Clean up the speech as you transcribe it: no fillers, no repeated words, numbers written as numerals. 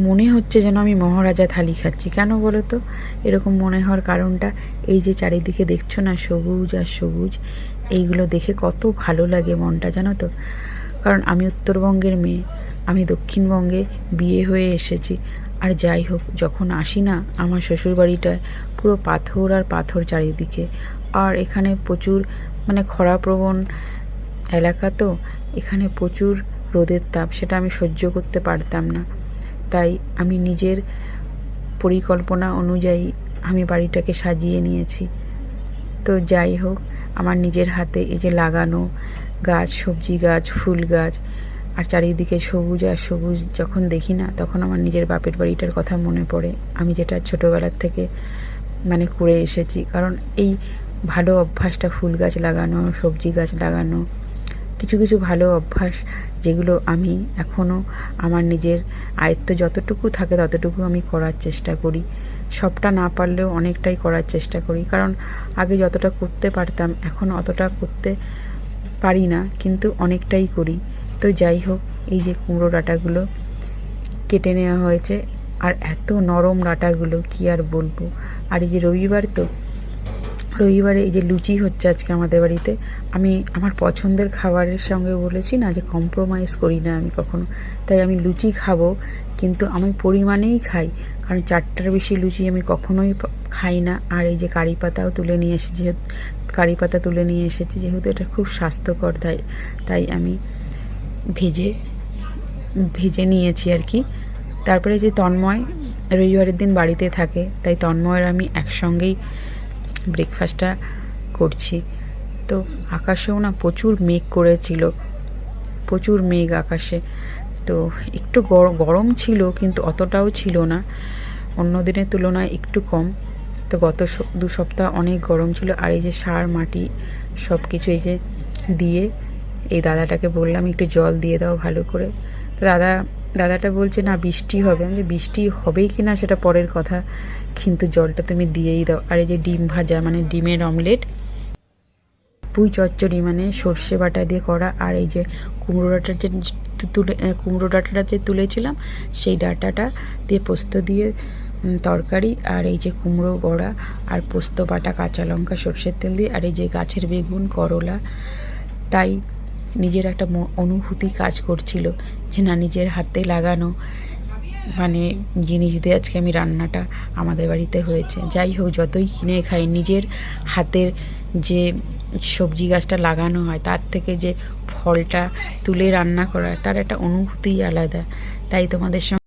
মনে হচ্ছে যেন আমি মহারাজা থালি খাচ্ছি। কেন বলো তো এরকম মনে হওয়ার কারণটা? এই যে চারিদিকে দেখছো না সবুজ আর সবুজ, এইগুলো দেখে কত ভালো লাগে মনটা, জানো তো। কারণ আমি উত্তরবঙ্গের মেয়ে, আমি দক্ষিণবঙ্গে বিয়ে হয়ে এসেছি। আর যাই হোক, যখন আসি না আমার শ্বশুরবাড়িটায় পুরো পাথর আর পাথর চারিদিকে। আর এখানে প্রচুর মানে খরাপ্রবণ এলাকা, তো এখানে প্রচুর রোদের তাপ, সেটা আমি সহ্য করতে পারতাম না। তাই আমি নিজের পরিকল্পনা অনুযায়ী আমি বাড়িটাকে সাজিয়ে নিয়েছি। তো যাই হোক, আমার নিজের হাতে এই যে লাগানো গাছ, সবজি গাছ, ফুল গাছ, আর চারিদিকে সবুজ আর সবুজ যখন দেখি না, তখন আমার নিজের বাপের বাড়িটার কথা মনে পড়ে, আমি যেটা ছোটোবেলার থেকে মানে করে এসেছি। কারণ এই ভালো অভ্যাসটা, ফুল গাছ লাগানো, সবজি গাছ লাগানো, কিছু কিছু ভালো অভ্যাস যেগুলো আমি এখনও আমার নিজের আয়ত্ত যতটুকু থাকে ততটুকু আমি করার চেষ্টা করি। সবটা না পারলেও অনেকটাই করার চেষ্টা করি, কারণ আগে যতটা করতে পারতাম এখন অতটা করতে পারি না, কিন্তু অনেকটাই করি। তো যাই হোক, এই যে কুমড়ো ডাঁটাগুলো কেটে নেওয়া হয়েছে, আর এত নরম ডাঁটাগুলো কি আর বলবো। আর এই যে রবিবার, তো রবিবারে এই যে লুচি হচ্ছে আজকে আমাদের বাড়িতে। আমি আমার পছন্দের খাবারের সঙ্গে বলেছি না যে কম্প্রোমাইজ করি না আমি কখনো, তাই আমি লুচি খাবো, কিন্তু আমি পরিমাণেই খাই, কারণ 4টার বেশি লুচি আমি কখনোই খাই না। আর এই যে কারি পাতাও তুলে নিয়ে এসেছি, যেহেতু কারি পাতা তুলে নিয়ে এসেছি, যেহেতু এটা খুব স্বাস্থ্যকর, তাই আমি ভেজে ভেজে নিয়েছি আর কি। তারপরে যে তন্ময় রবিবারের দিন বাড়িতে থাকে, তাই তন্ময়ের আমি একসঙ্গেই ব্রেকফাস্টটা করছি। তো আকাশেও না প্রচুর মেঘ করেছিল, প্রচুর মেঘ আকাশে। তো একটু গরম ছিল, কিন্তু অতটাও ছিল না, অন্য দিনের তুলনায় একটু কম। তো গত 2 সপ্তাহ অনেক গরম ছিল। আর এই যে সার মাটি সব কিছু এই যে দিয়ে, এই দাদাটাকে বললাম একটু জল দিয়ে দাও ভালো করে। তো দাদাটা বলছে না বৃষ্টি হবে। আমি বৃষ্টি হবেই কি না সেটা পরের কথা, কিন্তু জলটা তুমি দিয়েই দাও। আর এই যে ডিম ভাজা মানে ডিমের অমলেট, পুঁই চচ্চড়ি মানে সর্ষে বাটা দিয়ে করা, আর এই যে কুমড়ো ডাঁটাটা যে তুলেছিলাম সেই ডাঁটাটা দিয়ে পোস্ত দিয়ে তরকারি, আর এই যে কুমড়ো বড়া আর পোস্ত বাটা, কাঁচা লঙ্কা, সর্ষের তেল দিয়ে, আর এই যে গাছের বেগুন, করলা। তাই নিজের একটা অনুভূতি কাজ করছিল যে না, নিজের হাতে লাগানো মানে জিনিস দিয়ে আজকে আমি রান্নাটা আমাদের বাড়িতে হয়েছে। যাই হোক, যতই কিনে খাই, নিজের হাতের যে সবজি গাছটা লাগানো হয় তার থেকে যে ফলটা তুলে রান্না করা, তার একটা অনুভূতিই আলাদা। তাই তোমাদের সঙ্গে